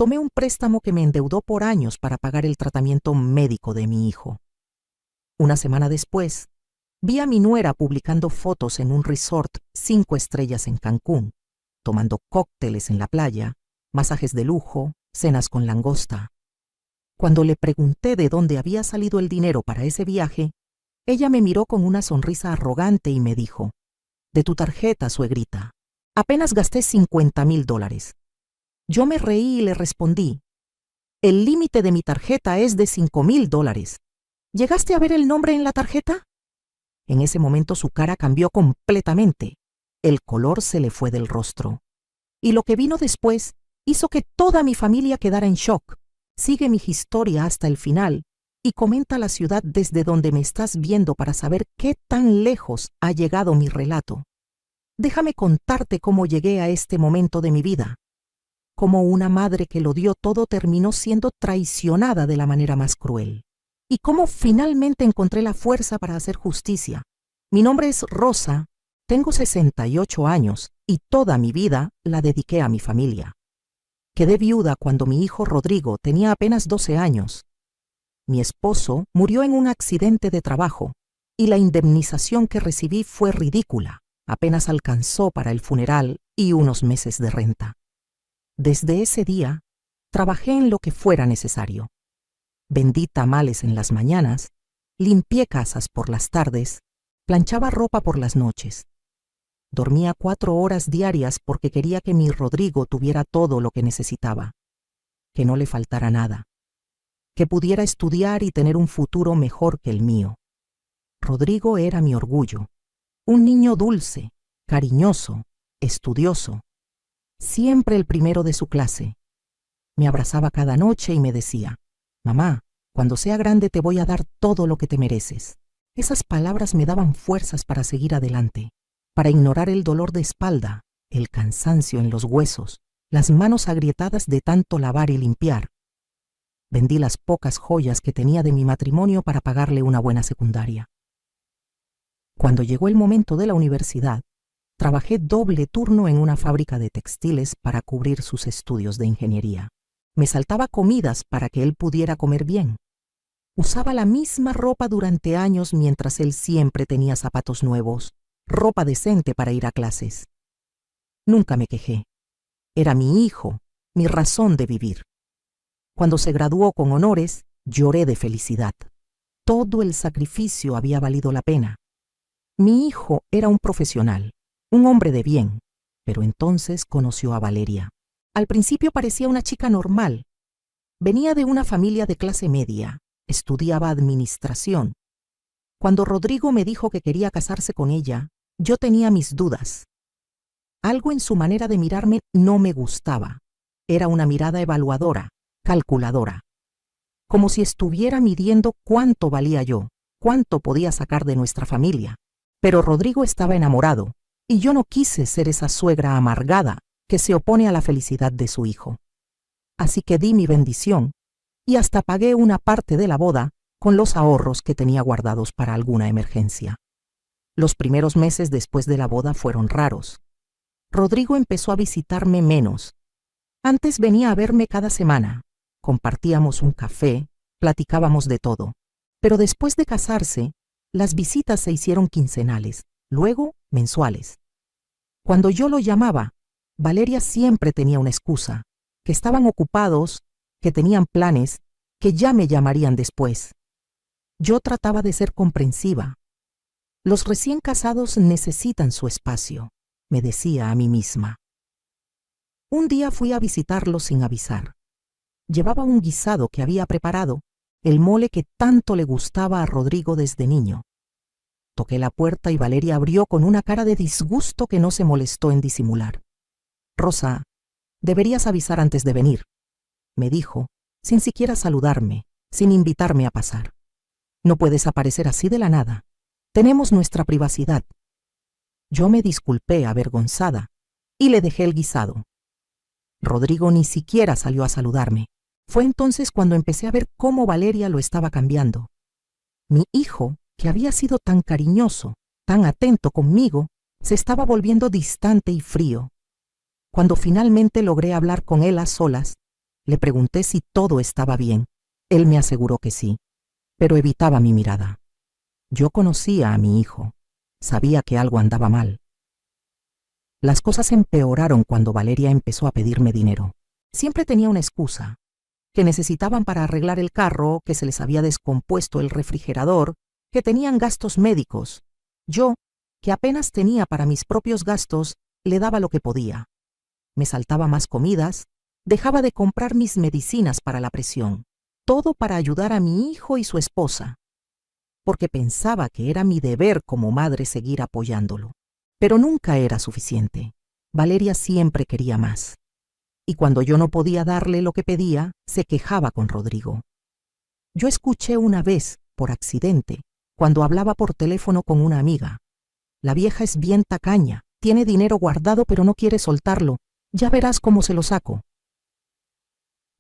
tomé un préstamo que me endeudó por años para pagar el tratamiento médico de mi hijo. Una semana después, vi a mi nuera publicando fotos en un resort 5 estrellas en Cancún, tomando cócteles en la playa, masajes de lujo, cenas con langosta. Cuando le pregunté de dónde había salido el dinero para ese viaje, ella me miró con una sonrisa arrogante y me dijo: «De tu tarjeta, suegrita. Apenas gasté $50,000. Yo me reí y le respondí: «El límite de mi tarjeta es de $5,000. ¿Llegaste a ver el nombre en la tarjeta?». En ese momento su cara cambió completamente. El color se le fue del rostro. Y lo que vino después hizo que toda mi familia quedara en shock. Sigue mi historia hasta el final y comenta la ciudad desde donde me estás viendo para saber qué tan lejos ha llegado mi relato. Déjame contarte cómo llegué a este momento de mi vida. Cómo una madre que lo dio todo terminó siendo traicionada de la manera más cruel. Y cómo finalmente encontré la fuerza para hacer justicia. Mi nombre es Rosa, tengo 68 años y toda mi vida la dediqué a mi familia. Quedé viuda cuando mi hijo Rodrigo tenía apenas 12 años. Mi esposo murió en un accidente de trabajo y la indemnización que recibí fue ridícula. Apenas alcanzó para el funeral y unos meses de renta. Desde ese día, trabajé en lo que fuera necesario. Vendí tamales en las mañanas, limpié casas por las tardes, planchaba ropa por las noches. Dormía 4 horas diarias porque quería que mi Rodrigo tuviera todo lo que necesitaba, que no le faltara nada, que pudiera estudiar y tener un futuro mejor que el mío. Rodrigo era mi orgullo, un niño dulce, cariñoso, estudioso, siempre el primero de su clase. Me abrazaba cada noche y me decía: «Mamá, cuando sea grande te voy a dar todo lo que te mereces». Esas palabras me daban fuerzas para seguir adelante, para ignorar el dolor de espalda, el cansancio en los huesos, las manos agrietadas de tanto lavar y limpiar. Vendí las pocas joyas que tenía de mi matrimonio para pagarle una buena secundaria. Cuando llegó el momento de la universidad, trabajé doble turno en una fábrica de textiles para cubrir sus estudios de ingeniería. Me saltaba comidas para que él pudiera comer bien. Usaba la misma ropa durante años mientras él siempre tenía zapatos nuevos, ropa decente para ir a clases. Nunca me quejé. Era mi hijo, mi razón de vivir. Cuando se graduó con honores, lloré de felicidad. Todo el sacrificio había valido la pena. Mi hijo era un profesional, un hombre de bien, pero entonces conoció a Valeria. Al principio parecía una chica normal. Venía de una familia de clase media, estudiaba administración. Cuando Rodrigo me dijo que quería casarse con ella, yo tenía mis dudas. Algo en su manera de mirarme no me gustaba. Era una mirada evaluadora, calculadora. Como si estuviera midiendo cuánto valía yo, cuánto podía sacar de nuestra familia. Pero Rodrigo estaba enamorado, y yo no quise ser esa suegra amargada que se opone a la felicidad de su hijo. Así que di mi bendición, y hasta pagué una parte de la boda con los ahorros que tenía guardados para alguna emergencia. Los primeros meses después de la boda fueron raros. Rodrigo empezó a visitarme menos. Antes venía a verme cada semana. Compartíamos un café, platicábamos de todo. Pero después de casarse, las visitas se hicieron quincenales, luego mensuales. Cuando yo lo llamaba, Valeria siempre tenía una excusa, que estaban ocupados, que tenían planes, que ya me llamarían después. Yo trataba de ser comprensiva. Los recién casados necesitan su espacio, me decía a mí misma. Un día fui a visitarlo sin avisar. Llevaba un guisado que había preparado, el mole que tanto le gustaba a Rodrigo desde niño. Toqué la puerta y Valeria abrió con una cara de disgusto que no se molestó en disimular. «Rosa, deberías avisar antes de venir», me dijo, sin siquiera saludarme, sin invitarme a pasar. «No puedes aparecer así de la nada. Tenemos nuestra privacidad». Yo me disculpé avergonzada y le dejé el guisado. Rodrigo ni siquiera salió a saludarme. Fue entonces cuando empecé a ver cómo Valeria lo estaba cambiando. Mi hijo, que había sido tan cariñoso, tan atento conmigo, se estaba volviendo distante y frío. Cuando finalmente logré hablar con él a solas, Le pregunté si todo estaba bien. Él me aseguró que sí, pero evitaba mi mirada. Yo conocía a mi hijo. Sabía que algo andaba mal. Las cosas empeoraron cuando Valeria empezó a pedirme dinero. Siempre tenía una excusa, que necesitaban para arreglar el carro, que se les había descompuesto el refrigerador, que tenían gastos médicos. Yo, que apenas tenía para mis propios gastos, le daba lo que podía. Me saltaba más comidas, dejaba de comprar mis medicinas para la presión, todo para ayudar a mi hijo y su esposa, porque pensaba que era mi deber como madre seguir apoyándolo. Pero nunca era suficiente. Valeria siempre quería más. Y cuando yo no podía darle lo que pedía, se quejaba con Rodrigo. Yo escuché una vez, por accidente, cuando hablaba por teléfono con una amiga. La vieja es bien tacaña, tiene dinero guardado pero no quiere soltarlo. Ya verás cómo se lo saco.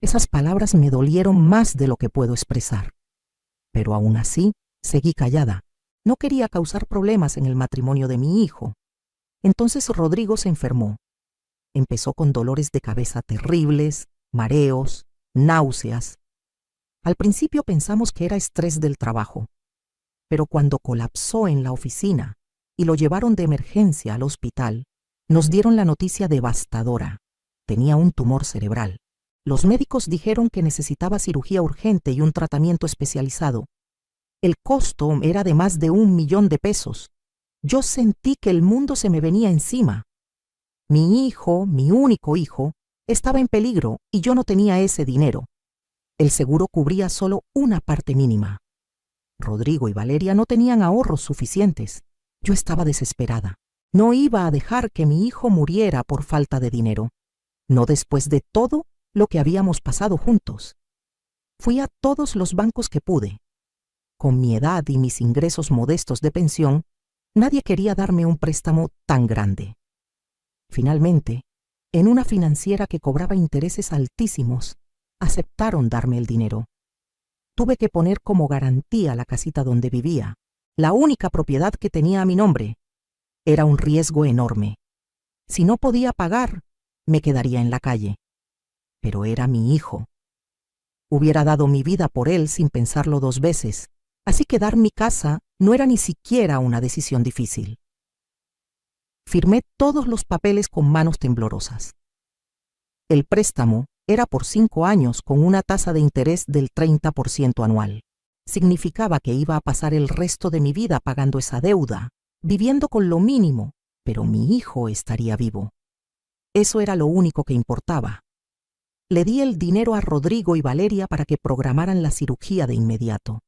Esas palabras me dolieron más de lo que puedo expresar. Pero aún así, seguí callada. No quería causar problemas en el matrimonio de mi hijo. Entonces Rodrigo se enfermó. Empezó con dolores de cabeza terribles, mareos, náuseas. Al principio pensamos que era estrés del trabajo, pero cuando colapsó en la oficina y lo llevaron de emergencia al hospital, nos dieron la noticia devastadora. Tenía un tumor cerebral. Los médicos dijeron que necesitaba cirugía urgente y un tratamiento especializado. El costo era de más de 1 millón de pesos. Yo sentí que el mundo se me venía encima. Mi hijo, mi único hijo, estaba en peligro y yo no tenía ese dinero. El seguro cubría solo una parte mínima. Rodrigo y Valeria no tenían ahorros suficientes. Yo estaba desesperada. No iba a dejar que mi hijo muriera por falta de dinero. No después de todo lo que habíamos pasado juntos. Fui a todos los bancos que pude. Con mi edad y mis ingresos modestos de pensión, nadie quería darme un préstamo tan grande. Finalmente, en una financiera que cobraba intereses altísimos, aceptaron darme el dinero. Tuve que poner como garantía la casita donde vivía, la única propiedad que tenía a mi nombre. Era un riesgo enorme. Si no podía pagar, me quedaría en la calle. Pero era mi hijo. Hubiera dado mi vida por él sin pensarlo 2 veces, así que dar mi casa no era ni siquiera una decisión difícil. Firmé todos los papeles con manos temblorosas. El préstamo era por 5 años con una tasa de interés del 30% anual. Significaba que iba a pasar el resto de mi vida pagando esa deuda, viviendo con lo mínimo, pero mi hijo estaría vivo. Eso era lo único que importaba. Le di el dinero a Rodrigo y Valeria para que programaran la cirugía de inmediato.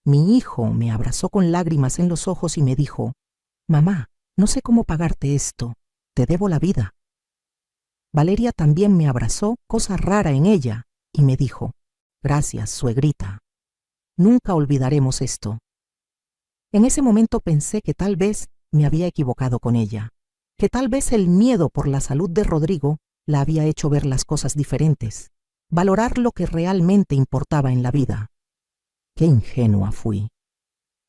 Mi hijo me abrazó con lágrimas en los ojos y me dijo: «Mamá, no sé cómo pagarte esto, te debo la vida». Valeria también me abrazó, cosa rara en ella, y me dijo: «Gracias, suegrita. Nunca olvidaremos esto». En ese momento pensé que tal vez me había equivocado con ella, que tal vez el miedo por la salud de Rodrigo la había hecho ver las cosas diferentes, valorar lo que realmente importaba en la vida. Qué ingenua fui.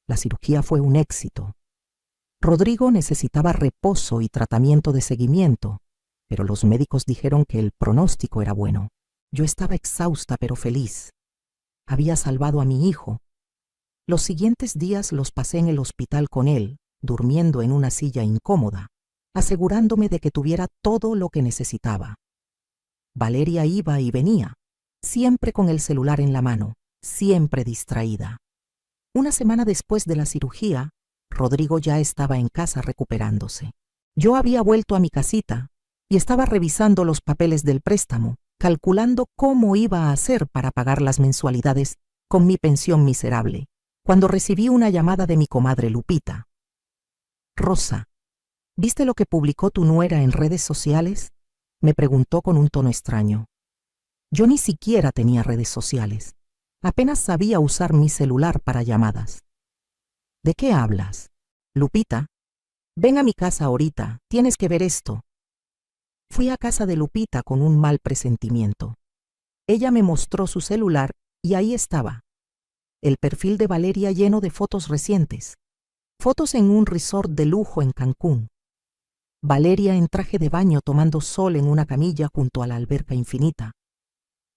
La cirugía fue un éxito. Rodrigo necesitaba reposo y tratamiento de seguimiento, pero los médicos dijeron que el pronóstico era bueno. Yo estaba exhausta pero feliz. Había salvado a mi hijo. Los siguientes días los pasé en el hospital con él, durmiendo en una silla incómoda, asegurándome de que tuviera todo lo que necesitaba. Valeria iba y venía, siempre con el celular en la mano, siempre distraída. Una semana después de la cirugía, Rodrigo ya estaba en casa recuperándose. Yo había vuelto a mi casita y estaba revisando los papeles del préstamo, calculando cómo iba a hacer para pagar las mensualidades con mi pensión miserable, cuando recibí una llamada de mi comadre Lupita. «Rosa, ¿viste lo que publicó tu nuera en redes sociales?», me preguntó con un tono extraño. Yo ni siquiera tenía redes sociales. Apenas sabía usar mi celular para llamadas. «¿De qué hablas?» «Lupita, ven a mi casa ahorita, tienes que ver esto». Fui a casa de Lupita con un mal presentimiento. Ella me mostró su celular y ahí estaba. El perfil de Valeria lleno de fotos recientes. Fotos en un resort de lujo en Cancún. Valeria en traje de baño tomando sol en una camilla junto a la alberca infinita.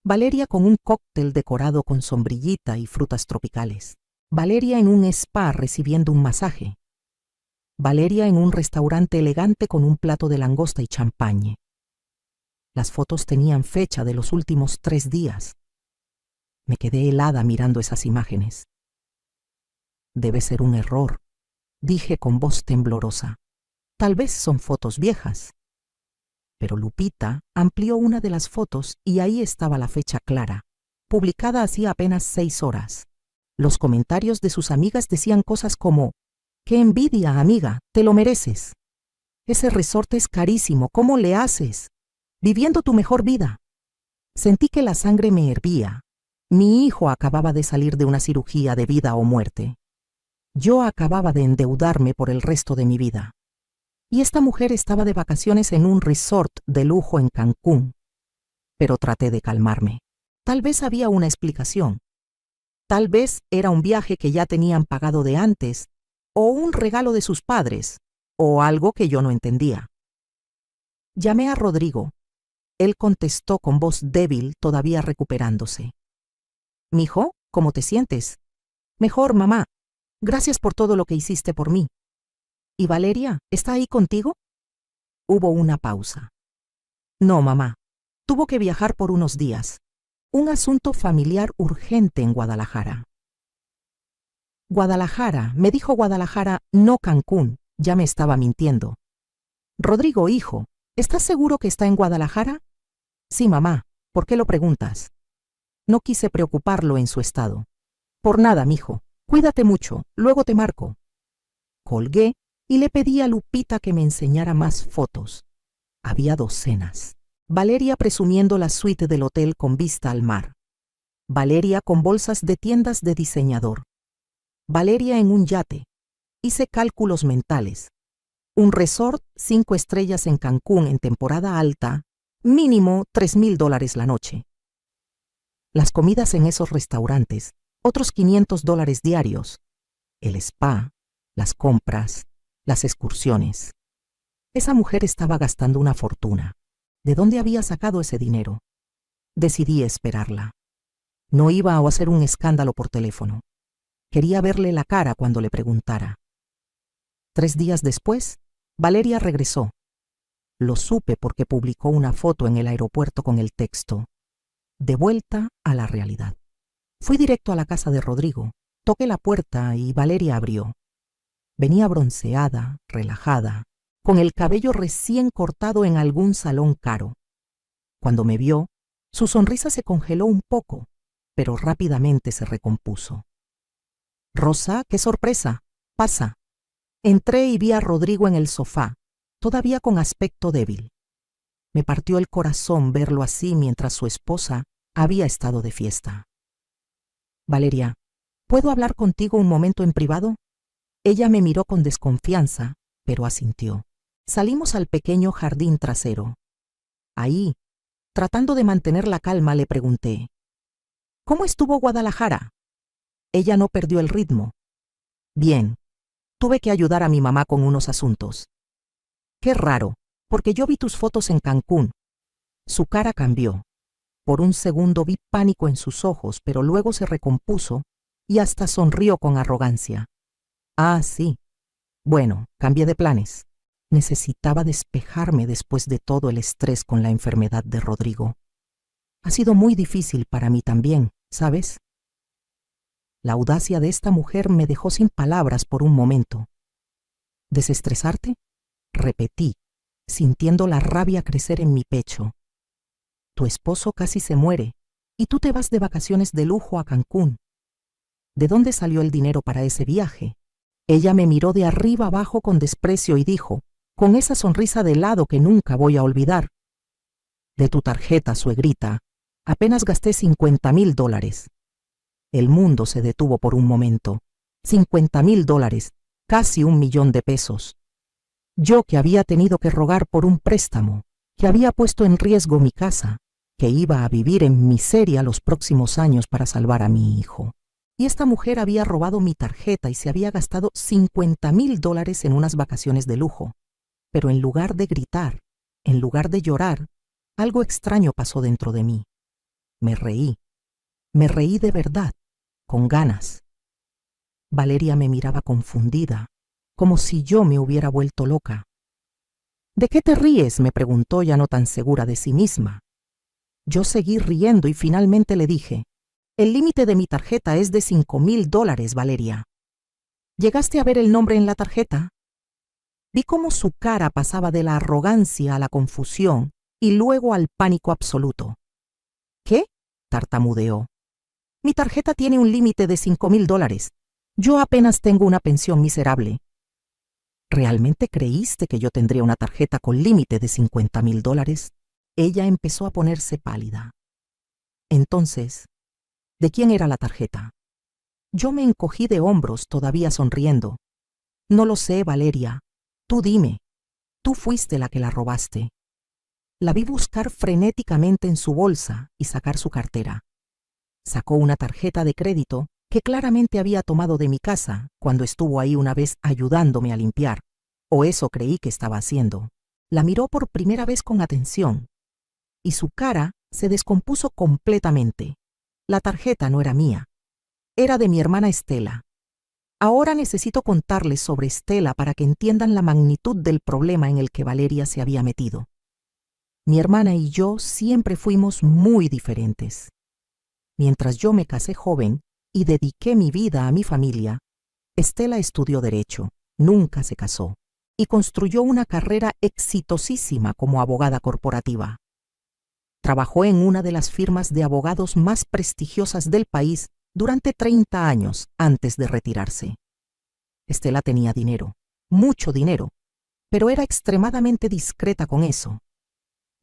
Valeria con un cóctel decorado con sombrillita y frutas tropicales. Valeria en un spa recibiendo un masaje. Valeria en un restaurante elegante con un plato de langosta y champagne. Las fotos tenían fecha de los últimos 3 días. Me quedé helada mirando esas imágenes. Debe ser un error, dije con voz temblorosa. Tal vez son fotos viejas. Pero Lupita amplió una de las fotos y ahí estaba la fecha clara, publicada hacía apenas 6 horas. Los comentarios de sus amigas decían cosas como: «¡Qué envidia, amiga! ¡Te lo mereces! Ese resorte es carísimo, ¿cómo le haces? Viviendo tu mejor vida». Sentí que la sangre me hervía. Mi hijo acababa de salir de una cirugía de vida o muerte. Yo acababa de endeudarme por el resto de mi vida. Y esta mujer estaba de vacaciones en un resort de lujo en Cancún. Pero traté de calmarme. Tal vez había una explicación. Tal vez era un viaje que ya tenían pagado de antes, o un regalo de sus padres, o algo que yo no entendía. Llamé a Rodrigo. Él contestó con voz débil, todavía recuperándose. «Mijo, ¿cómo te sientes?» «Mejor, mamá. Gracias por todo lo que hiciste por mí». «¿Y Valeria, está ahí contigo?» Hubo una pausa. «No, mamá. Tuvo que viajar por unos días. Un asunto familiar urgente en Guadalajara». «Guadalajara», me dijo Guadalajara, no Cancún. Ya me estaba mintiendo. «Rodrigo, hijo, ¿estás seguro que está en Guadalajara?» «Sí, mamá. ¿Por qué lo preguntas?» No quise preocuparlo en su estado. «Por nada, mijo. Cuídate mucho. Luego te marco». Colgué y le pedí a Lupita que me enseñara más fotos. Había docenas. Valeria presumiendo la suite del hotel con vista al mar. Valeria con bolsas de tiendas de diseñador. Valeria en un yate. Hice cálculos mentales. Un resort 5 estrellas en Cancún en temporada alta, mínimo $3,000 la noche. Las comidas en esos restaurantes, otros $500 diarios. El spa, las compras, las excursiones. Esa mujer estaba gastando una fortuna. ¿De dónde había sacado ese dinero? Decidí esperarla. No iba a hacer un escándalo por teléfono. Quería verle la cara cuando le preguntara. 3 días después, Valeria regresó. Lo supe porque publicó una foto en el aeropuerto con el texto: «De vuelta a la realidad». Fui directo a la casa de Rodrigo. Toqué la puerta y Valeria abrió. Venía bronceada, relajada, con el cabello recién cortado en algún salón caro. Cuando me vio, su sonrisa se congeló un poco, pero rápidamente se recompuso. «Rosa, qué sorpresa. Pasa». Entré y vi a Rodrigo en el sofá, todavía con aspecto débil. Me partió el corazón verlo así mientras su esposa había estado de fiesta. «Valeria, ¿puedo hablar contigo un momento en privado?» Ella me miró con desconfianza, pero asintió. Salimos al pequeño jardín trasero. Ahí, tratando de mantener la calma, le pregunté: «¿Cómo estuvo Guadalajara?» Ella no perdió el ritmo. «Bien. Tuve que ayudar a mi mamá con unos asuntos». «Qué raro, porque yo vi tus fotos en Cancún». Su cara cambió. Por un segundo vi pánico en sus ojos, pero luego se recompuso y hasta sonrió con arrogancia. «Ah, sí. Bueno, cambié de planes. Necesitaba despejarme después de todo el estrés con la enfermedad de Rodrigo. Ha sido muy difícil para mí también, ¿sabes?» La audacia de esta mujer me dejó sin palabras por un momento. «¿Desestresarte?», repetí, sintiendo la rabia crecer en mi pecho. «Tu esposo casi se muere y tú te vas de vacaciones de lujo a Cancún. ¿De dónde salió el dinero para ese viaje?». Ella me miró de arriba abajo con desprecio y dijo, con esa sonrisa de helado que nunca voy a olvidar: «De tu tarjeta, suegrita. Apenas gasté $50,000. El mundo se detuvo por un momento. $50,000, casi $1,000,000. Yo que había tenido que rogar por un préstamo, que había puesto en riesgo mi casa, que iba a vivir en miseria los próximos años para salvar a mi hijo. Y esta mujer había robado mi tarjeta y se había gastado $50,000 en unas vacaciones de lujo. Pero en lugar de gritar, en lugar de llorar, algo extraño pasó dentro de mí. Me reí. Me reí de verdad, con ganas. Valeria me miraba confundida, como si yo me hubiera vuelto loca. ¿De qué te ríes?, me preguntó, ya no tan segura de sí misma. Yo seguí riendo y finalmente le dije: el límite de mi tarjeta es de $5,000, Valeria. ¿Llegaste a ver el nombre en la tarjeta? Vi cómo su cara pasaba de la arrogancia a la confusión y luego al pánico absoluto. ¿Qué?, tartamudeó. Mi tarjeta tiene un límite de $5,000. Yo apenas tengo una pensión miserable. ¿Realmente creíste que yo tendría una tarjeta con límite de $50,000? Ella empezó a ponerse pálida. Entonces, ¿de quién era la tarjeta? Yo me encogí de hombros, todavía sonriendo. No lo sé, Valeria. Tú dime. Tú fuiste la que la robaste. La vi buscar frenéticamente en su bolsa y sacar su cartera. Sacó una tarjeta de crédito que claramente había tomado de mi casa cuando estuvo ahí una vez ayudándome a limpiar, o eso creí que estaba haciendo. La miró por primera vez con atención, y su cara se descompuso completamente. La tarjeta no era mía, era de mi hermana Estela. Ahora necesito contarles sobre Estela para que entiendan la magnitud del problema en el que Valeria se había metido. Mi hermana y yo siempre fuimos muy diferentes. Mientras yo me casé joven y dediqué mi vida a mi familia, Estela estudió Derecho, nunca se casó, y construyó una carrera exitosísima como abogada corporativa. Trabajó en una de las firmas de abogados más prestigiosas del país durante 30 años antes de retirarse. Estela tenía dinero, mucho dinero, pero era extremadamente discreta con eso.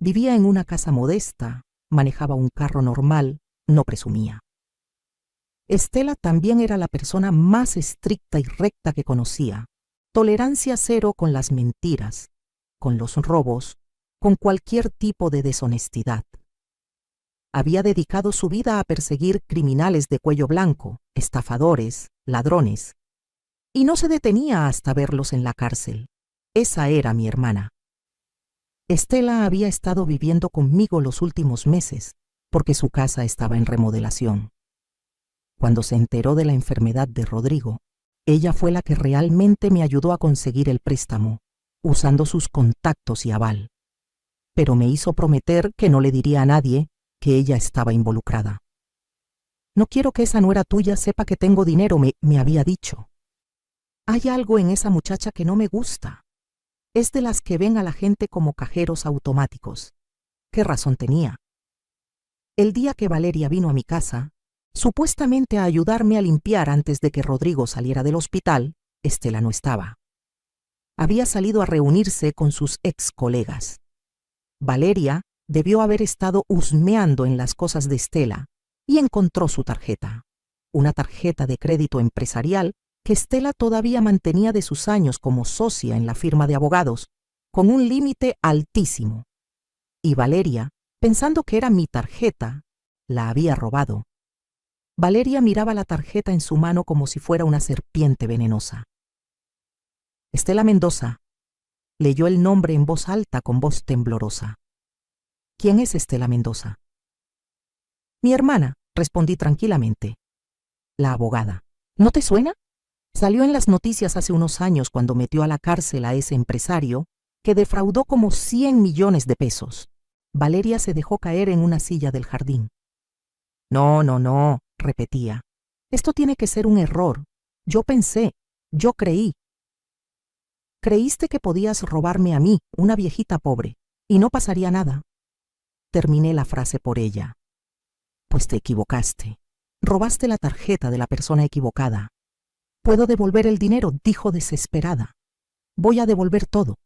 Vivía en una casa modesta, manejaba un carro normal, no presumía. Estela también era la persona más estricta y recta que conocía. Tolerancia cero con las mentiras, con los robos, con cualquier tipo de deshonestidad. Había dedicado su vida a perseguir criminales de cuello blanco, estafadores, ladrones, y no se detenía hasta verlos en la cárcel. Esa era mi hermana. Estela había estado viviendo conmigo los últimos meses porque su casa estaba en remodelación. Cuando se enteró de la enfermedad de Rodrigo, ella fue la que realmente me ayudó a conseguir el préstamo, usando sus contactos y aval. Pero me hizo prometer que no le diría a nadie que ella estaba involucrada. No quiero que esa nuera tuya sepa que tengo dinero, me había dicho. Hay algo en esa muchacha que no me gusta. Es de las que ven a la gente como cajeros automáticos. ¿Qué razón tenía? El día que Valeria vino a mi casa, supuestamente a ayudarme a limpiar antes de que Rodrigo saliera del hospital, Estela no estaba. Había salido a reunirse con sus ex colegas. Valeria debió haber estado husmeando en las cosas de Estela y encontró su tarjeta, una tarjeta de crédito empresarial que Estela todavía mantenía de sus años como socia en la firma de abogados, con un límite altísimo. Y Valeria, pensando que era mi tarjeta, la había robado. Valeria miraba la tarjeta en su mano como si fuera una serpiente venenosa. Estela Mendoza. Leyó el nombre en voz alta con voz temblorosa. ¿Quién es Estela Mendoza? Mi hermana, respondí tranquilamente. La abogada. ¿No te suena? Salió en las noticias hace unos años cuando metió a la cárcel a ese empresario que defraudó como 100 millones de pesos. Valeria se dejó caer en una silla del jardín. No, repetía. Esto tiene que ser un error. Yo pensé, yo creí. Creíste que podías robarme a mí, una viejita pobre, y no pasaría nada. Terminé la frase por ella. Pues te equivocaste. Robaste la tarjeta de la persona equivocada. Puedo devolver el dinero, dijo desesperada. Voy a devolver todo.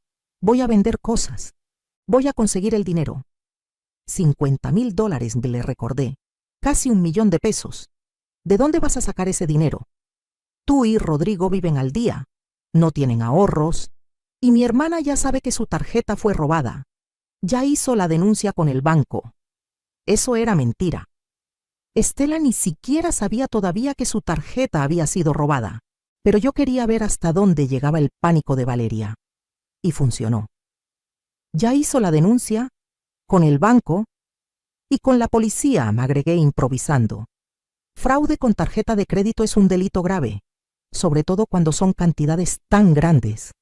Voy a vender cosas. Voy a conseguir el dinero. $50,000, le recordé. Casi 1,000,000 de pesos. ¿De dónde vas a sacar ese dinero? Tú y Rodrigo viven al día. No tienen ahorros. Y mi hermana ya sabe que su tarjeta fue robada. Ya hizo la denuncia con el banco. Eso era mentira. Estela ni siquiera sabía todavía que su tarjeta había sido robada. Pero yo quería ver hasta dónde llegaba el pánico de Valeria. Y funcionó. Ya hizo la denuncia con el banco. Y con la policía, me agregué improvisando. Fraude con tarjeta de crédito es un delito grave, sobre todo cuando son cantidades tan grandes.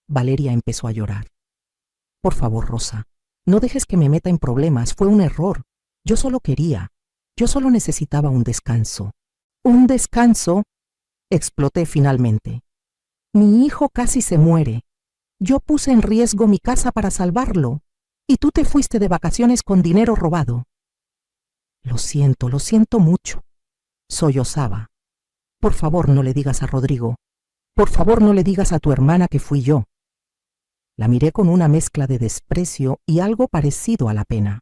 Valeria empezó a llorar. Por favor, Rosa, no dejes que me meta en problemas, fue un error. Yo solo necesitaba un descanso. ¿Un descanso? Exploté finalmente. Mi hijo casi se muere. Yo puse en riesgo mi casa para salvarlo, y tú te fuiste de vacaciones con dinero robado. Lo siento mucho. Sollozaba. Por favor, no le digas a Rodrigo. Por favor, no le digas a tu hermana que fui yo. La miré con una mezcla de desprecio y algo parecido a la pena.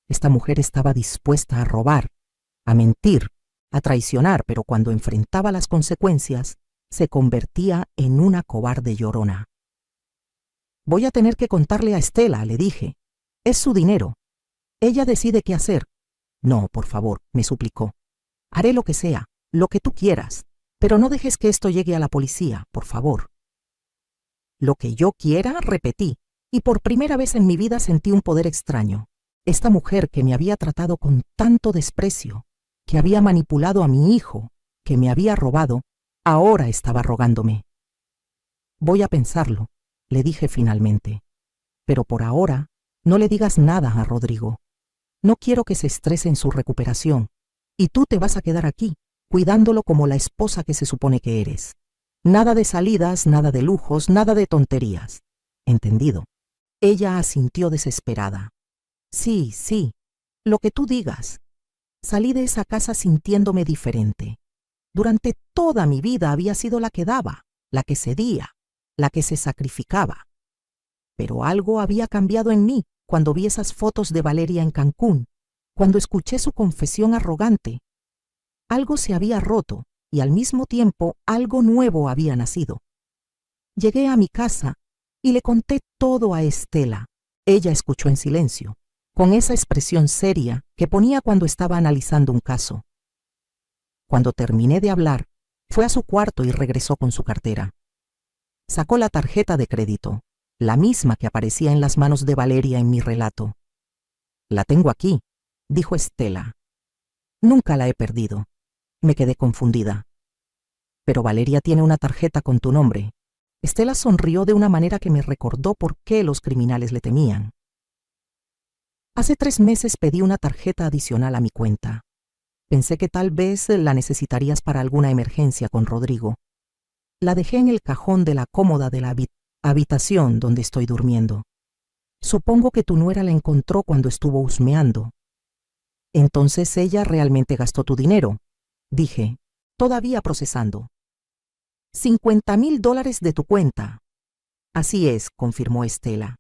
Esta mujer estaba dispuesta a robar, a mentir, a traicionar, pero cuando enfrentaba las consecuencias, se convertía en una cobarde llorona. Voy a tener que contarle a Estela, le dije. Es su dinero. Ella decide qué hacer. No, por favor, me suplicó. Haré lo que sea, lo que tú quieras, pero no dejes que esto llegue a la policía, por favor. Lo que yo quiera, repetí, y por primera vez en mi vida sentí un poder extraño. Esta mujer que me había tratado con tanto desprecio, que había manipulado a mi hijo, que me había robado, ahora estaba rogándome. Voy a pensarlo, le dije finalmente. Pero por ahora, no le digas nada a Rodrigo. No quiero que se estrese en su recuperación, y tú te vas a quedar aquí, cuidándolo como la esposa que se supone que eres. Nada de salidas, nada de lujos, nada de tonterías. ¿Entendido? Ella asintió desesperada. Sí, lo que tú digas. Salí de esa casa sintiéndome diferente. Durante toda mi vida había sido la que daba, la que cedía, la que se sacrificaba. Pero algo había cambiado en mí cuando vi esas fotos de Valeria en Cancún, cuando escuché su confesión arrogante. Algo se había roto y al mismo tiempo algo nuevo había nacido. Llegué a mi casa y le conté todo a Estela. Ella escuchó en silencio, con esa expresión seria que ponía cuando estaba analizando un caso. Cuando terminé de hablar, fue a su cuarto y regresó con su cartera. Sacó la tarjeta de crédito, la misma que aparecía en las manos de Valeria en mi relato. La tengo aquí, dijo Estela. Nunca la he perdido. Me quedé confundida. Pero Valeria tiene una tarjeta con tu nombre. Estela sonrió de una manera que me recordó por qué los criminales le temían. Hace 3 meses pedí una tarjeta adicional a mi cuenta. Pensé que tal vez la necesitarías para alguna emergencia con Rodrigo. La dejé en el cajón de la cómoda de la habitación donde estoy durmiendo. Supongo que tu nuera la encontró cuando estuvo husmeando. Entonces ella realmente gastó tu dinero, dije, todavía procesando. $50,000 de tu cuenta. Así es, confirmó Estela.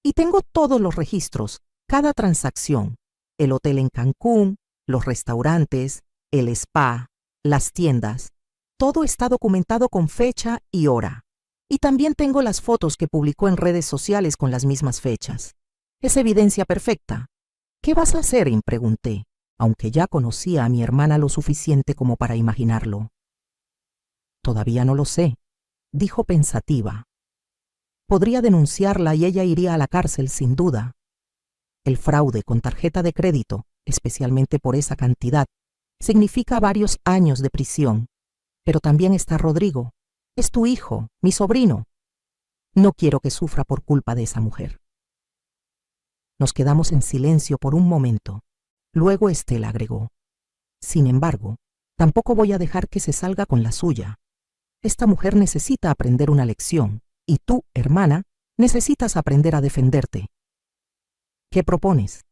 Y tengo todos los registros, cada transacción, el hotel en Cancún, los restaurantes, el spa, las tiendas. Todo está documentado con fecha y hora. Y también tengo las fotos que publicó en redes sociales con las mismas fechas. Es evidencia perfecta. ¿Qué vas a hacer?, pregunté, aunque ya conocía a mi hermana lo suficiente como para imaginarlo. Todavía no lo sé, dijo pensativa. Podría denunciarla y ella iría a la cárcel sin duda. El fraude con tarjeta de crédito, especialmente por esa cantidad, significa varios años de prisión. Pero también está Rodrigo. Es tu hijo, mi sobrino. No quiero que sufra por culpa de esa mujer. Nos quedamos en silencio por un momento. Luego Estela agregó. Sin embargo, tampoco voy a dejar que se salga con la suya. Esta mujer necesita aprender una lección, y tú, hermana, necesitas aprender a defenderte. ¿Qué propones?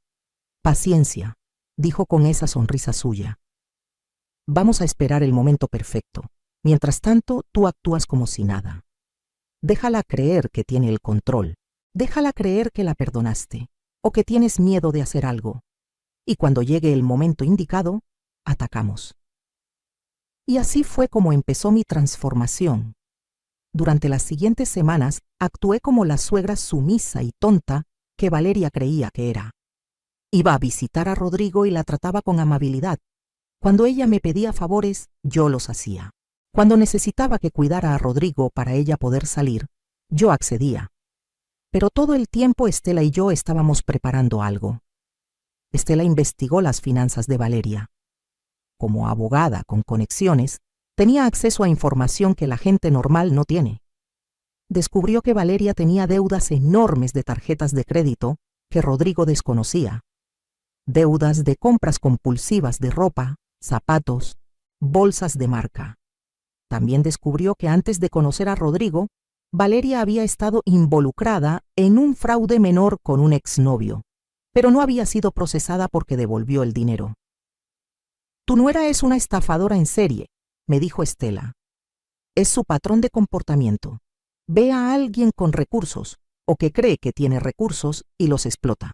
Paciencia, dijo con esa sonrisa suya. Vamos a esperar el momento perfecto. Mientras tanto, tú actúas como si nada. Déjala creer que tiene el control. Déjala creer que la perdonaste, o que tienes miedo de hacer algo. Y cuando llegue el momento indicado, atacamos. Y así fue como empezó mi transformación. Durante las siguientes semanas actué como la suegra sumisa y tonta que Valeria creía que era. Iba a visitar a Rodrigo y la trataba con amabilidad. Cuando ella me pedía favores, yo los hacía. Cuando necesitaba que cuidara a Rodrigo para ella poder salir, yo accedía. Pero todo el tiempo Estela y yo estábamos preparando algo. Estela investigó las finanzas de Valeria. Como abogada con conexiones, tenía acceso a información que la gente normal no tiene. Descubrió que Valeria tenía deudas enormes de tarjetas de crédito que Rodrigo desconocía. Deudas de compras compulsivas de ropa, zapatos, bolsas de marca. También descubrió que antes de conocer a Rodrigo, Valeria había estado involucrada en un fraude menor con un exnovio, pero no había sido procesada porque devolvió el dinero. «Tu nuera es una estafadora en serie», me dijo Estela. «Es su patrón de comportamiento. Ve a alguien con recursos o que cree que tiene recursos y los explota.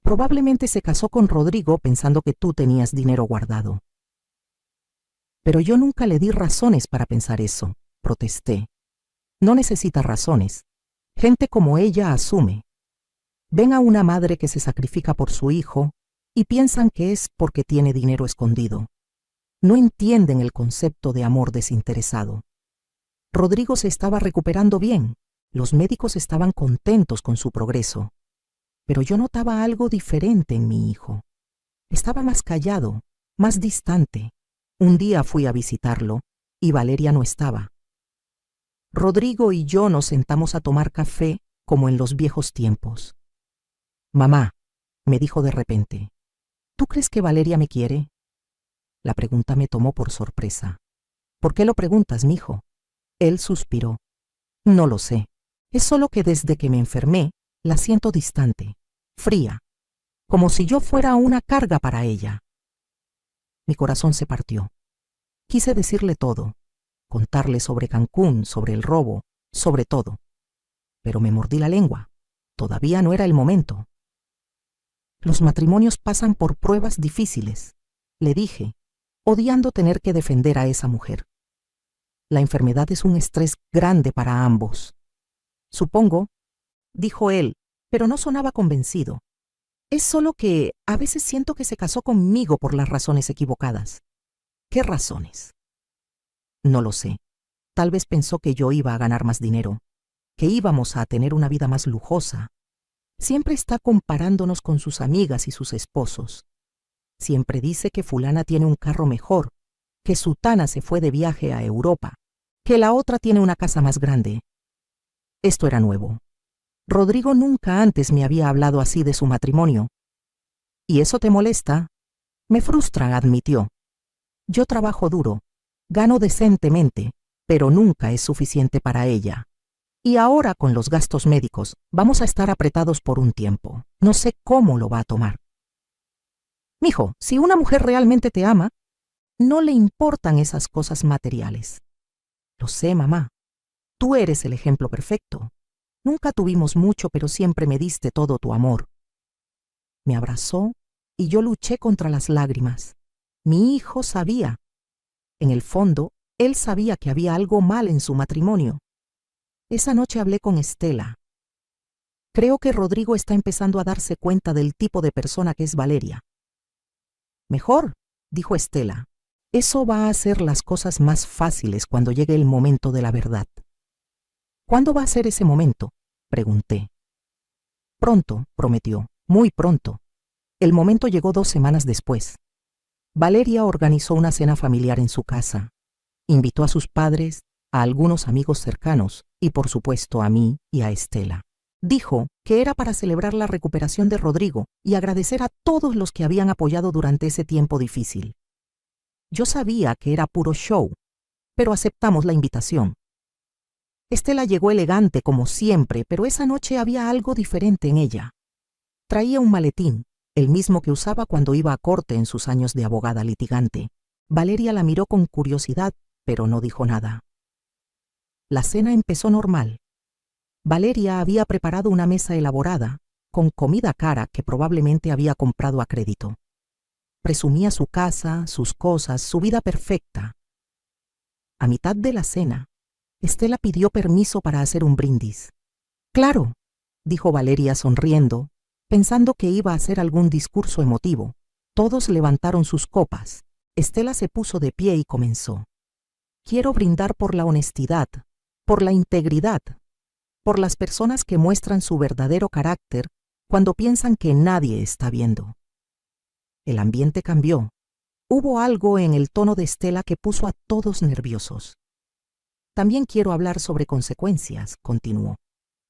Probablemente se casó con Rodrigo pensando que tú tenías dinero guardado». «Pero yo nunca le di razones para pensar eso», protesté. «No necesita razones. Gente como ella asume. Ven a una madre que se sacrifica por su hijo y piensan que es porque tiene dinero escondido. No entienden el concepto de amor desinteresado. Rodrigo se estaba recuperando bien. Los médicos estaban contentos con su progreso. Pero yo notaba algo diferente en mi hijo. Estaba más callado, más distante. Un día fui a visitarlo y Valeria no estaba. Rodrigo y yo nos sentamos a tomar café como en los viejos tiempos. «Mamá», me dijo de repente, «¿tú crees que Valeria me quiere?» La pregunta me tomó por sorpresa. «¿Por qué lo preguntas, mijo?» Él suspiró. «No lo sé. Es solo que desde que me enfermé, la siento distante, fría, como si yo fuera una carga para ella». Mi corazón se partió. Quise decirle todo, contarle sobre Cancún, sobre el robo, sobre todo. Pero me mordí la lengua. Todavía no era el momento. «Los matrimonios pasan por pruebas difíciles», le dije, odiando tener que defender a esa mujer. «La enfermedad es un estrés grande para ambos». «Supongo», dijo él, pero no sonaba convencido. «Es solo que a veces siento que se casó conmigo por las razones equivocadas». «¿Qué razones?» «No lo sé. Tal vez pensó que yo iba a ganar más dinero, que íbamos a tener una vida más lujosa. Siempre está comparándonos con sus amigas y sus esposos. Siempre dice que fulana tiene un carro mejor, que sutana se fue de viaje a Europa, que la otra tiene una casa más grande». Esto era nuevo. Rodrigo nunca antes me había hablado así de su matrimonio. «¿Y eso te molesta?» «Me frustra», admitió. «Yo trabajo duro, gano decentemente, pero nunca es suficiente para ella. Y ahora con los gastos médicos vamos a estar apretados por un tiempo. No sé cómo lo va a tomar». «Mijo, si una mujer realmente te ama, no le importan esas cosas materiales». «Lo sé, mamá. Tú eres el ejemplo perfecto. Nunca tuvimos mucho, pero siempre me diste todo tu amor». Me abrazó y yo luché contra las lágrimas. Mi hijo sabía. En el fondo, él sabía que había algo mal en su matrimonio. Esa noche hablé con Estela. «Creo que Rodrigo está empezando a darse cuenta del tipo de persona que es Valeria». «Mejor», dijo Estela. «Eso va a hacer las cosas más fáciles cuando llegue el momento de la verdad». «¿Cuándo va a ser ese momento?», pregunté. «Pronto», prometió, «muy pronto». El momento llegó 2 semanas después. Valeria organizó una cena familiar en su casa. Invitó a sus padres, a algunos amigos cercanos y, por supuesto, a mí y a Estela. Dijo que era para celebrar la recuperación de Rodrigo y agradecer a todos los que habían apoyado durante ese tiempo difícil. Yo sabía que era puro show, pero aceptamos la invitación. Estela llegó elegante como siempre, pero esa noche había algo diferente en ella. Traía un maletín, el mismo que usaba cuando iba a corte en sus años de abogada litigante. Valeria la miró con curiosidad, pero no dijo nada. La cena empezó normal. Valeria había preparado una mesa elaborada, con comida cara que probablemente había comprado a crédito. Presumía su casa, sus cosas, su vida perfecta. A mitad de la cena, Estela pidió permiso para hacer un brindis. «Claro», dijo Valeria sonriendo, pensando que iba a hacer algún discurso emotivo. Todos levantaron sus copas. Estela se puso de pie y comenzó. «Quiero brindar por la honestidad, por la integridad, por las personas que muestran su verdadero carácter cuando piensan que nadie está viendo. El ambiente cambió. Hubo algo en el tono de Estela que puso a todos nerviosos. También quiero hablar sobre consecuencias, continuó,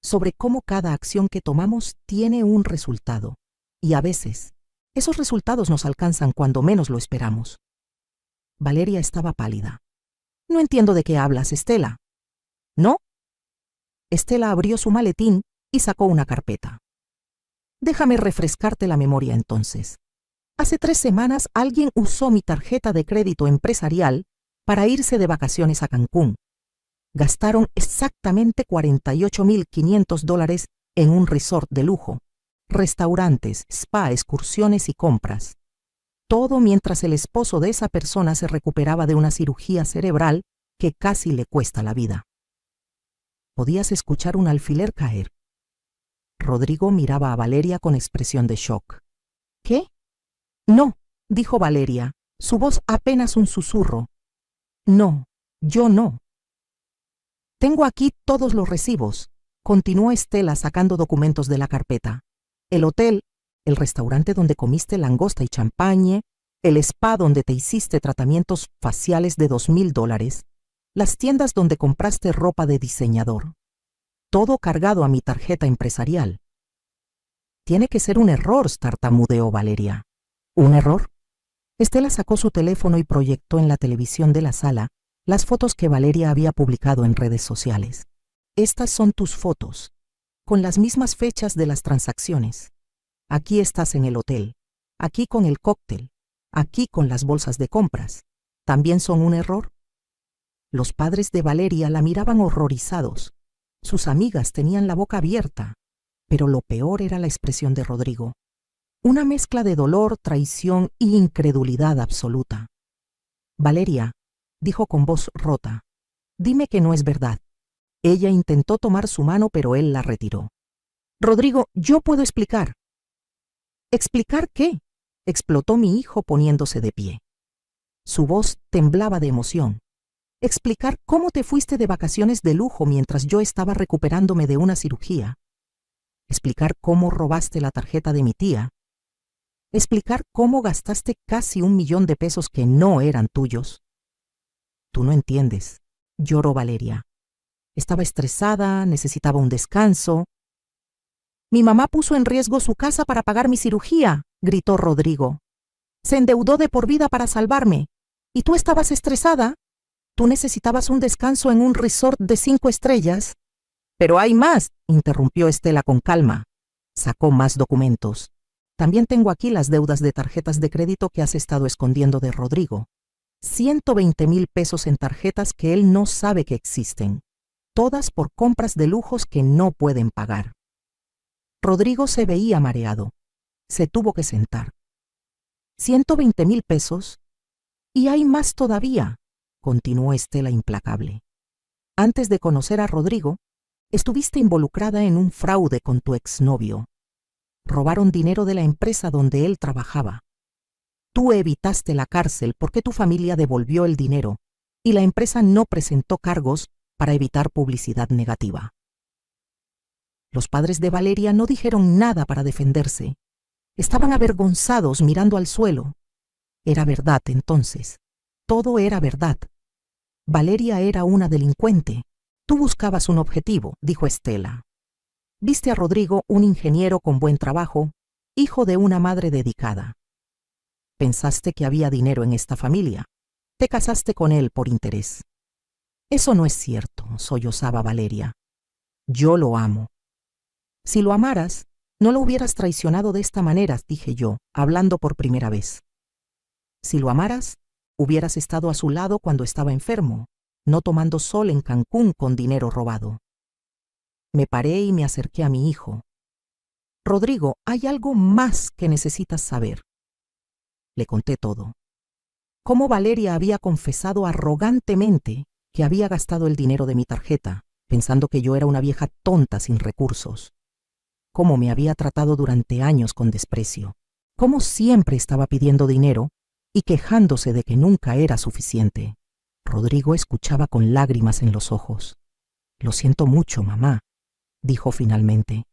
sobre cómo cada acción que tomamos tiene un resultado, y a veces esos resultados nos alcanzan cuando menos lo esperamos. Valeria estaba pálida. No entiendo de qué hablas, Estela. ¿No? Estela abrió su maletín y sacó una carpeta. Déjame refrescarte la memoria entonces. Hace 3 semanas alguien usó mi tarjeta de crédito empresarial para irse de vacaciones a Cancún. Gastaron exactamente $48,500 en un resort de lujo, restaurantes, spa, excursiones y compras. Todo mientras el esposo de esa persona se recuperaba de una cirugía cerebral que casi le cuesta la vida. Podías escuchar un alfiler caer. Rodrigo miraba a Valeria con expresión de shock. ¿Qué? No, dijo Valeria, su voz apenas un susurro. No, yo no. Tengo aquí todos los recibos, continuó Estela sacando documentos de la carpeta. El hotel, el restaurante donde comiste langosta y champagne, el spa donde te hiciste tratamientos faciales de $2,000, las tiendas donde compraste ropa de diseñador. Todo cargado a mi tarjeta empresarial. Tiene que ser un error, tartamudeó Valeria. ¿Un error? Estela sacó su teléfono y proyectó en la televisión de la sala las fotos que Valeria había publicado en redes sociales. Estas son tus fotos, con las mismas fechas de las transacciones. Aquí estás en el hotel, aquí con el cóctel, aquí con las bolsas de compras. ¿También son un error? Los padres de Valeria la miraban horrorizados. Sus amigas tenían la boca abierta, pero lo peor era la expresión de Rodrigo. Una mezcla de dolor, traición y incredulidad absoluta. Valeria, dijo con voz rota, dime que no es verdad. Ella intentó tomar su mano, pero él la retiró. Rodrigo, yo puedo explicar. ¿Explicar qué? Explotó mi hijo poniéndose de pie. Su voz temblaba de emoción. Explicar cómo te fuiste de vacaciones de lujo mientras yo estaba recuperándome de una cirugía. Explicar cómo robaste la tarjeta de mi tía. Explicar cómo gastaste casi $1,000,000 que no eran tuyos. Tú no entiendes, lloró Valeria. Estaba estresada, necesitaba un descanso. Mi mamá puso en riesgo su casa para pagar mi cirugía, gritó Rodrigo. Se endeudó de por vida para salvarme. ¿Y tú estabas estresada? Tú necesitabas un descanso en un resort de 5 estrellas. Pero hay más, interrumpió Estela con calma. Sacó más documentos. También tengo aquí las deudas de tarjetas de crédito que has estado escondiendo de Rodrigo. $120,000 en tarjetas que él no sabe que existen. Todas por compras de lujos que no pueden pagar. Rodrigo se veía mareado. Se tuvo que sentar. $120,000. Y hay más todavía, continuó Estela implacable. Antes de conocer a Rodrigo, estuviste involucrada en un fraude con tu exnovio. Robaron dinero de la empresa donde él trabajaba. Tú evitaste la cárcel porque tu familia devolvió el dinero y la empresa no presentó cargos para evitar publicidad negativa. Los padres de Valeria no dijeron nada para defenderse. Estaban avergonzados mirando al suelo. Era verdad entonces. Todo era verdad. Valeria era una delincuente. Tú buscabas un objetivo, dijo Estela. Viste a Rodrigo, un ingeniero con buen trabajo, hijo de una madre dedicada. Pensaste que había dinero en esta familia. Te casaste con él por interés. Eso no es cierto, sollozaba Valeria. Yo lo amo. Si lo amaras, no lo hubieras traicionado de esta manera, dije yo, hablando por primera vez. Si lo amaras, hubieras estado a su lado cuando estaba enfermo, no tomando sol en Cancún con dinero robado. Me paré y me acerqué a mi hijo. Rodrigo, hay algo más que necesitas saber. Le conté todo. Cómo Valeria había confesado arrogantemente que había gastado el dinero de mi tarjeta, pensando que yo era una vieja tonta sin recursos. Cómo me había tratado durante años con desprecio. Cómo siempre estaba pidiendo dinero y quejándose de que nunca era suficiente. Rodrigo escuchaba con lágrimas en los ojos. Lo siento mucho, mamá, dijo finalmente.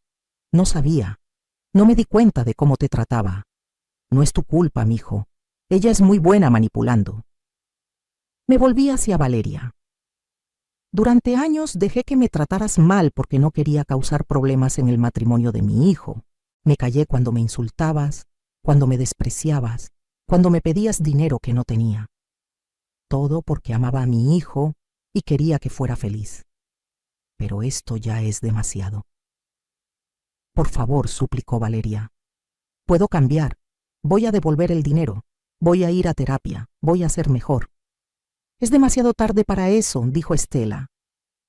No sabía. No me di cuenta de cómo te trataba. No es tu culpa, mijo. Ella es muy buena manipulando. Me volví hacia Valeria. Durante años dejé que me trataras mal porque no quería causar problemas en el matrimonio de mi hijo. Me callé cuando me insultabas, cuando me despreciabas, cuando me pedías dinero que no tenía. Todo porque amaba a mi hijo y quería que fuera feliz. Pero esto ya es demasiado. Por favor, suplicó Valeria. Puedo cambiar. Voy a devolver el dinero. Voy a ir a terapia. Voy a ser mejor. Es demasiado tarde para eso, dijo Estela.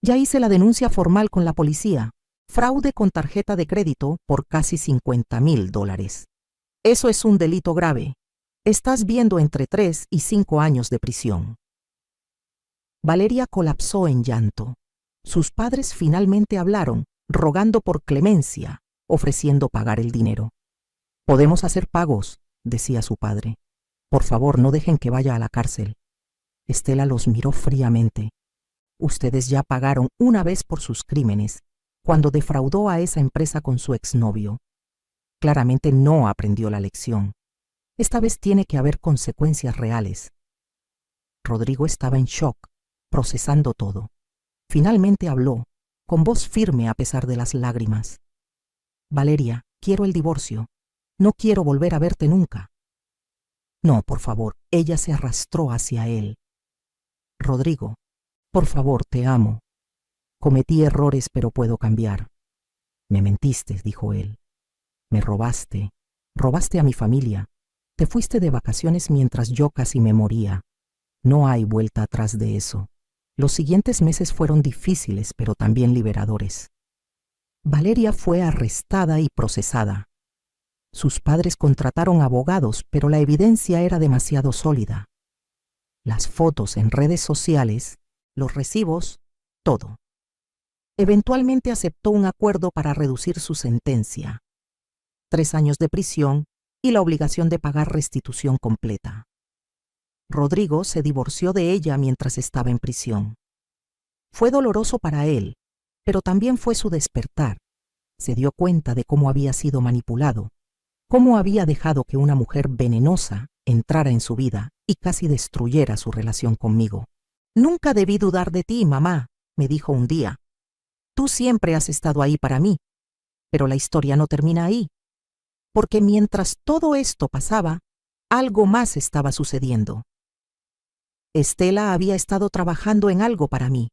Ya hice la denuncia formal con la policía. Fraude con tarjeta de crédito por casi $50,000. Eso es un delito grave. Estás viendo entre 3 y 5 años de prisión. Valeria colapsó en llanto. Sus padres finalmente hablaron, rogando por clemencia, ofreciendo pagar el dinero. Podemos hacer pagos, decía su padre. Por favor, no dejen que vaya a la cárcel. Estela los miró fríamente. Ustedes ya pagaron una vez por sus crímenes, cuando defraudó a esa empresa con su exnovio. Claramente no aprendió la lección. Esta vez tiene que haber consecuencias reales. Rodrigo estaba en shock, procesando todo. Finalmente habló, con voz firme a pesar de las lágrimas. Valeria, quiero el divorcio. No quiero volver a verte nunca. No, por favor. Ella se arrastró hacia él. Rodrigo, por favor, te amo. Cometí errores, pero puedo cambiar. Me mentiste, dijo él. Me robaste. Robaste a mi familia. Te fuiste de vacaciones mientras yo casi me moría. No hay vuelta atrás de eso. Los siguientes meses fueron difíciles, pero también liberadores. Valeria fue arrestada y procesada. Sus padres contrataron abogados, pero la evidencia era demasiado sólida. Las fotos en redes sociales, los recibos, todo. Eventualmente aceptó un acuerdo para reducir su sentencia. 3 años de prisión y la obligación de pagar restitución completa. Rodrigo se divorció de ella mientras estaba en prisión. Fue doloroso para él, pero también fue su despertar. Se dio cuenta de cómo había sido manipulado, cómo había dejado que una mujer venenosa entrara en su vida y casi destruyera su relación conmigo. Nunca debí dudar de ti, mamá, me dijo un día. Tú siempre has estado ahí para mí, pero la historia no termina ahí, porque mientras todo esto pasaba, algo más estaba sucediendo. Estela había estado trabajando en algo para mí.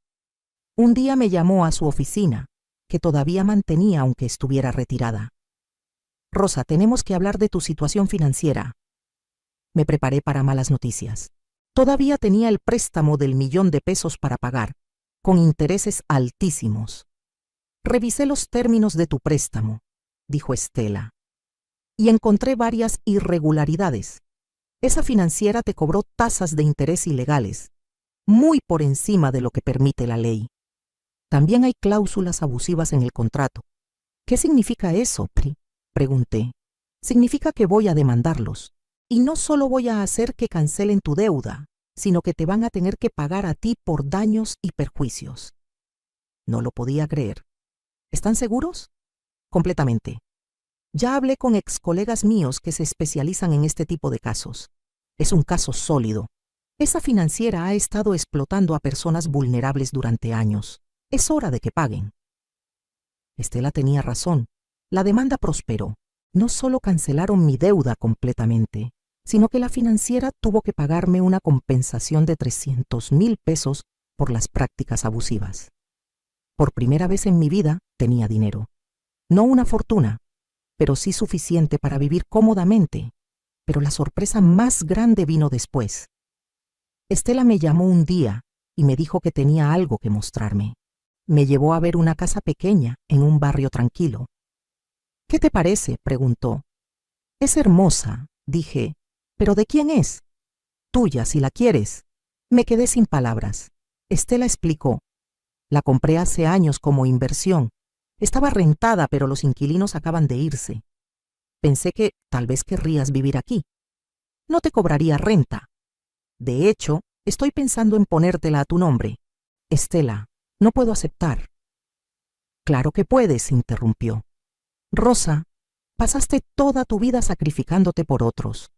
Un día me llamó a su oficina, que todavía mantenía aunque estuviera retirada. Rosa, tenemos que hablar de tu situación financiera. Me preparé para malas noticias. Todavía tenía el préstamo del $1,000,000 para pagar, con intereses altísimos. Revisé los términos de tu préstamo, dijo Estela, y encontré varias irregularidades. Esa financiera te cobró tasas de interés ilegales, muy por encima de lo que permite la ley. También hay cláusulas abusivas en el contrato. ¿Qué significa eso, Pri? Pregunté. Significa que voy a demandarlos. Y no solo voy a hacer que cancelen tu deuda, sino que te van a tener que pagar a ti por daños y perjuicios. No lo podía creer. ¿Están seguros? Completamente. Ya hablé con ex colegas míos que se especializan en este tipo de casos. Es un caso sólido. Esa financiera ha estado explotando a personas vulnerables durante años. Es hora de que paguen. Estela tenía razón. La demanda prosperó. No solo cancelaron mi deuda completamente, sino que la financiera tuvo que pagarme una compensación de $300,000 por las prácticas abusivas. Por primera vez en mi vida tenía dinero. No una fortuna, pero sí suficiente para vivir cómodamente. Pero la sorpresa más grande vino después. Estela me llamó un día y me dijo que tenía algo que mostrarme. Me llevó a ver una casa pequeña en un barrio tranquilo. ¿Qué te parece?, preguntó. Es hermosa, dije. ¿Pero de quién es? Tuya, si la quieres. Me quedé sin palabras. Estela explicó. La compré hace años como inversión. Estaba rentada, pero los inquilinos acaban de irse. Pensé que tal vez querrías vivir aquí. No te cobraría renta. De hecho, estoy pensando en ponértela a tu nombre. Estela, no puedo aceptar. Claro que puedes, interrumpió. Rosa, Pasaste toda tu vida sacrificándote por otros,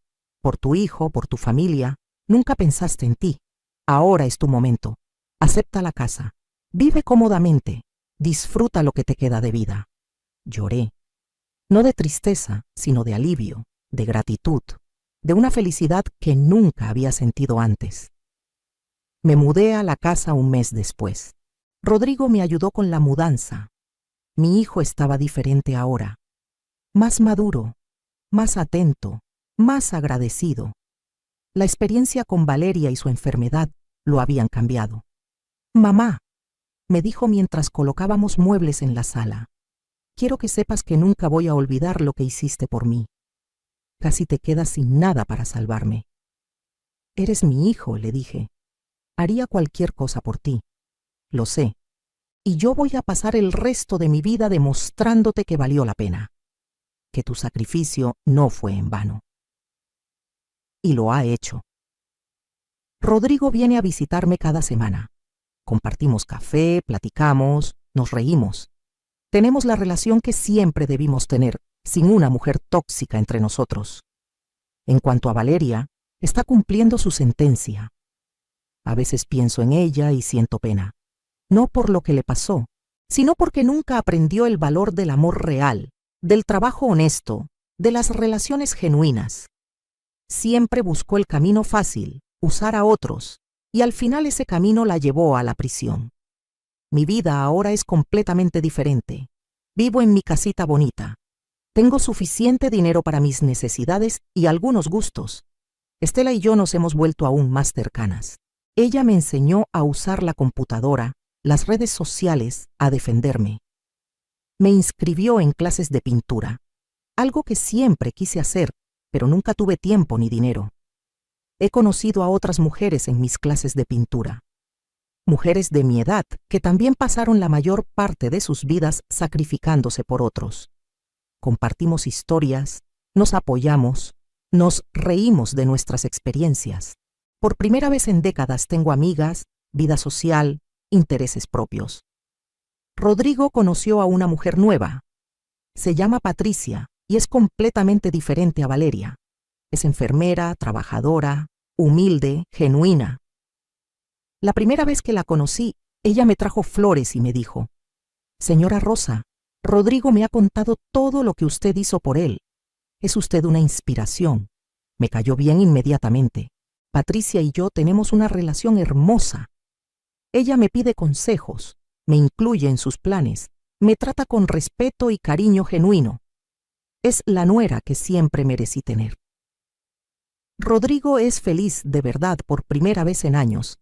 por tu hijo, por tu familia. Nunca pensaste en ti. Ahora es tu momento. Acepta la casa. Vive cómodamente. Disfruta lo que te queda de vida. Lloré. No de tristeza, sino de alivio, de gratitud, de una felicidad que nunca había sentido antes. Me mudé a la casa un mes después. Rodrigo me ayudó con la mudanza. Mi hijo estaba diferente ahora. Más maduro, más atento, más agradecido. La experiencia con Valeria y su enfermedad lo habían cambiado. «Mamá», me dijo mientras colocábamos muebles en la sala, «quiero que sepas que nunca voy a olvidar lo que hiciste por mí. Casi te quedas sin nada para salvarme». «Eres mi hijo», le dije. «Haría cualquier cosa por ti. Lo sé. Y yo voy a pasar el resto de mi vida demostrándote que valió la pena, que tu sacrificio no fue en vano». Y lo ha hecho. Rodrigo viene a visitarme cada semana. Compartimos café, platicamos, nos reímos. Tenemos la relación que siempre debimos tener, sin una mujer tóxica entre nosotros. En cuanto a Valeria, está cumpliendo su sentencia. A veces pienso en ella y siento pena. No por lo que le pasó, sino porque nunca aprendió el valor del amor real, del trabajo honesto, de las relaciones genuinas. Siempre buscó el camino fácil, usar a otros, y al final ese camino la llevó a la prisión. Mi vida ahora es completamente diferente. Vivo en mi casita bonita. Tengo suficiente dinero para mis necesidades y algunos gustos. Estela y yo nos hemos vuelto aún más cercanas. Ella me enseñó a usar la computadora, las redes sociales, a defenderme. Me inscribió en clases de pintura, algo que siempre quise hacer, pero nunca tuve tiempo ni dinero. He conocido a otras mujeres en mis clases de pintura. Mujeres de mi edad que también pasaron la mayor parte de sus vidas sacrificándose por otros. Compartimos historias, nos apoyamos, nos reímos de nuestras experiencias. Por primera vez en décadas tengo amigas, vida social, intereses propios. Rodrigo conoció a una mujer nueva. Se llama Patricia y es completamente diferente a Valeria. Es enfermera, trabajadora, humilde, genuina. La primera vez que la conocí, ella me trajo flores y me dijo: «Señora Rosa, Rodrigo me ha contado todo lo que usted hizo por él. Es usted una inspiración». Me cayó bien inmediatamente. Patricia y yo tenemos una relación hermosa. Ella me pide consejos, me incluye en sus planes, me trata con respeto y cariño genuino. Es la nuera que siempre merecí tener. Rodrigo es feliz de verdad por primera vez en años.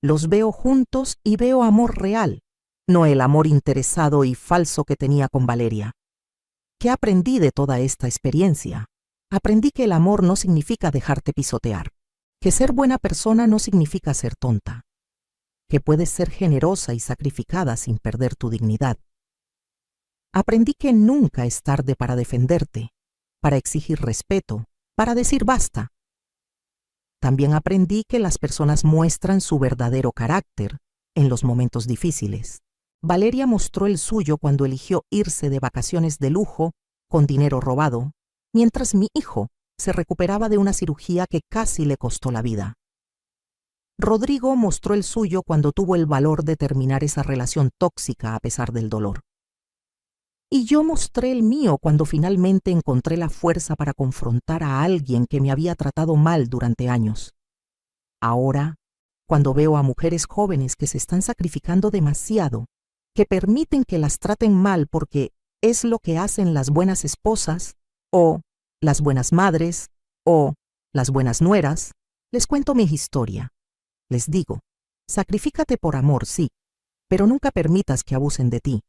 Los veo juntos y veo amor real, no el amor interesado y falso que tenía con Valeria. ¿Qué aprendí de toda esta experiencia? Aprendí que el amor no significa dejarte pisotear, que ser buena persona no significa ser tonta, que puedes ser generosa y sacrificada sin perder tu dignidad. Aprendí que nunca es tarde para defenderte, para exigir respeto, para decir basta. También aprendí que las personas muestran su verdadero carácter en los momentos difíciles. Valeria mostró el suyo cuando eligió irse de vacaciones de lujo con dinero robado, mientras mi hijo se recuperaba de una cirugía que casi le costó la vida. Rodrigo mostró el suyo cuando tuvo el valor de terminar esa relación tóxica a pesar del dolor. Y yo mostré el mío cuando finalmente encontré la fuerza para confrontar a alguien que me había tratado mal durante años. Ahora, cuando veo a mujeres jóvenes que se están sacrificando demasiado, que permiten que las traten mal porque es lo que hacen las buenas esposas, o las buenas madres, o las buenas nueras, les cuento mi historia. Les digo, sacrifícate por amor, sí, pero nunca permitas que abusen de ti.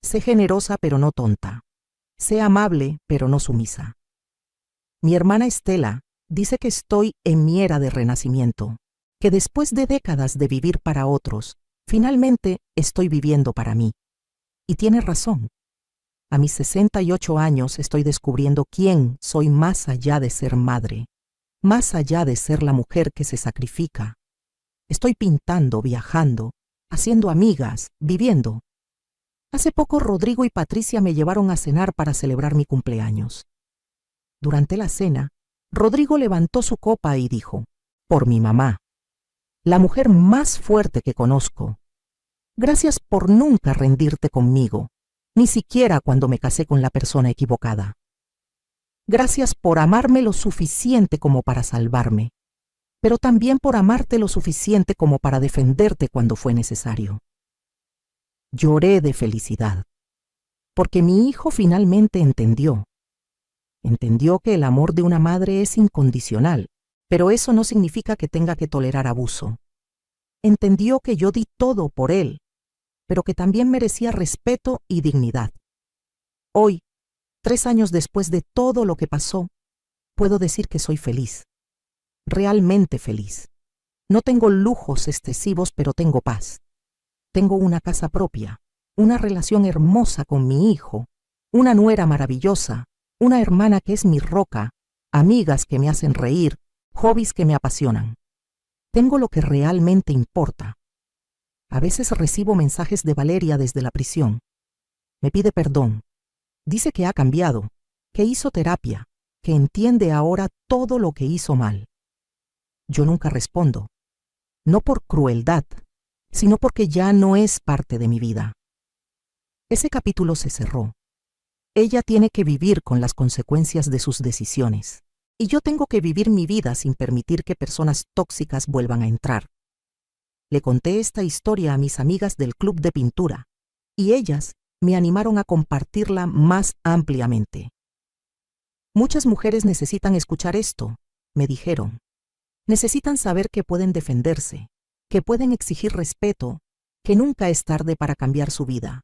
Sé generosa pero no tonta. Sé amable pero no sumisa. Mi hermana Estela dice que estoy en mi era de renacimiento, que después de décadas de vivir para otros, finalmente estoy viviendo para mí. Y tiene razón. A mis 68 años estoy descubriendo quién soy más allá de ser madre, más allá de ser la mujer que se sacrifica. Estoy pintando, viajando, haciendo amigas, viviendo. Hace poco Rodrigo y Patricia me llevaron a cenar para celebrar mi cumpleaños. Durante la cena, Rodrigo levantó su copa y dijo: «Por mi mamá, la mujer más fuerte que conozco. Gracias por nunca rendirte conmigo, ni siquiera cuando me casé con la persona equivocada. Gracias por amarme lo suficiente como para salvarme, pero también por amarte lo suficiente como para defenderte cuando fue necesario». Lloré de felicidad, porque mi hijo finalmente entendió. Entendió que el amor de una madre es incondicional, pero eso no significa que tenga que tolerar abuso. Entendió que yo di todo por él, pero que también merecía respeto y dignidad. Hoy, 3 años después de todo lo que pasó, puedo decir que soy feliz, realmente feliz. No tengo lujos excesivos, pero tengo paz. Tengo una casa propia, una relación hermosa con mi hijo, una nuera maravillosa, una hermana que es mi roca, amigas que me hacen reír, hobbies que me apasionan. Tengo lo que realmente importa. A veces recibo mensajes de Valeria desde la prisión. Me pide perdón. Dice que ha cambiado, que hizo terapia, que entiende ahora todo lo que hizo mal. Yo nunca respondo, no por crueldad, sino porque ya no es parte de mi vida. Ese capítulo se cerró. Ella tiene que vivir con las consecuencias de sus decisiones, y yo tengo que vivir mi vida sin permitir que personas tóxicas vuelvan a entrar. Le conté esta historia a mis amigas del club de pintura, y ellas me animaron a compartirla más ampliamente. Muchas mujeres necesitan escuchar esto, me dijeron. Necesitan saber que pueden defenderse, que pueden exigir respeto, que nunca es tarde para cambiar su vida.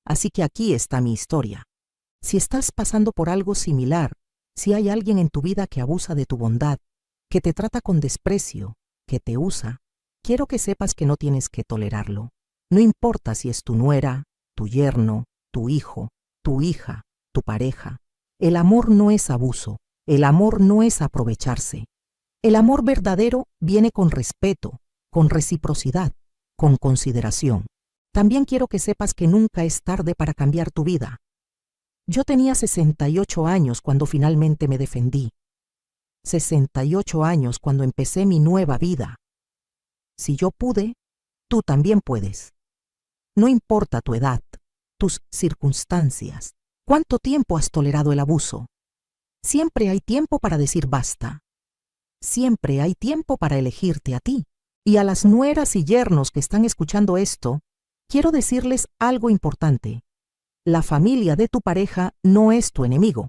Así que aquí está mi historia. Si estás pasando por algo similar, si hay alguien en tu vida que abusa de tu bondad, que te trata con desprecio, que te usa, quiero que sepas que no tienes que tolerarlo. No importa si es tu nuera, tu yerno, tu hijo, tu hija, tu pareja. El amor no es abuso, el amor no es aprovecharse. El amor verdadero viene con respeto, con reciprocidad, con consideración. También quiero que sepas que nunca es tarde para cambiar tu vida. Yo tenía 68 años cuando finalmente me defendí. 68 años cuando empecé mi nueva vida. Si yo pude, tú también puedes. No importa tu edad, tus circunstancias, cuánto tiempo has tolerado el abuso. Siempre hay tiempo para decir basta. Siempre hay tiempo para elegirte a ti. Y a las nueras y yernos que están escuchando esto, quiero decirles algo importante. La familia de tu pareja no es tu enemigo.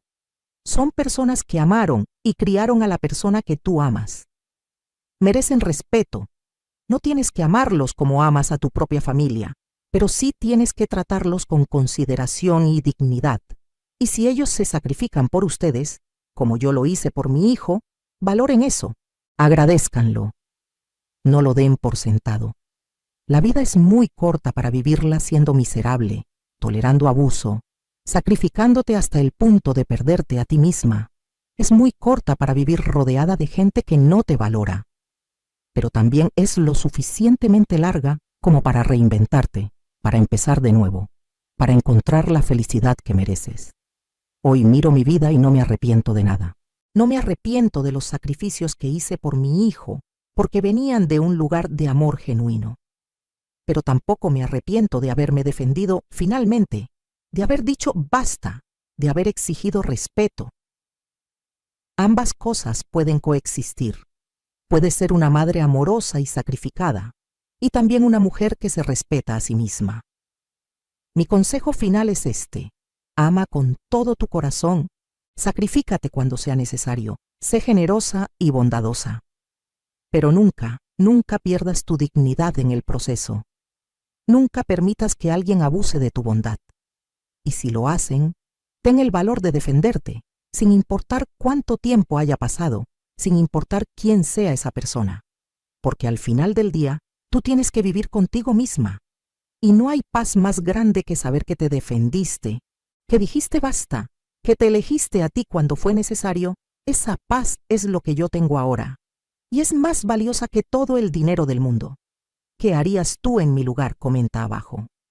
Son personas que amaron y criaron a la persona que tú amas. Merecen respeto. No tienes que amarlos como amas a tu propia familia, pero sí tienes que tratarlos con consideración y dignidad. Y si ellos se sacrifican por ustedes, como yo lo hice por mi hijo, valoren eso, agradézcanlo. No lo den por sentado. La vida es muy corta para vivirla siendo miserable, tolerando abuso, sacrificándote hasta el punto de perderte a ti misma. Es muy corta para vivir rodeada de gente que no te valora. Pero también es lo suficientemente larga como para reinventarte, para empezar de nuevo, para encontrar la felicidad que mereces. Hoy miro mi vida y no me arrepiento de nada. No me arrepiento de los sacrificios que hice por mi hijo, porque venían de un lugar de amor genuino. Pero tampoco me arrepiento de haberme defendido finalmente, de haber dicho basta, de haber exigido respeto. Ambas cosas pueden coexistir. Puedes ser una madre amorosa y sacrificada, y también una mujer que se respeta a sí misma. Mi consejo final es este: ama con todo tu corazón, sacrifícate cuando sea necesario, sé generosa y bondadosa. Pero nunca, nunca pierdas tu dignidad en el proceso. Nunca permitas que alguien abuse de tu bondad. Y si lo hacen, ten el valor de defenderte, sin importar cuánto tiempo haya pasado, sin importar quién sea esa persona. Porque al final del día, tú tienes que vivir contigo misma. Y no hay paz más grande que saber que te defendiste, que dijiste basta, que te elegiste a ti cuando fue necesario. Esa paz es lo que yo tengo ahora. Y es más valiosa que todo el dinero del mundo. ¿Qué harías tú en mi lugar? Comenta abajo.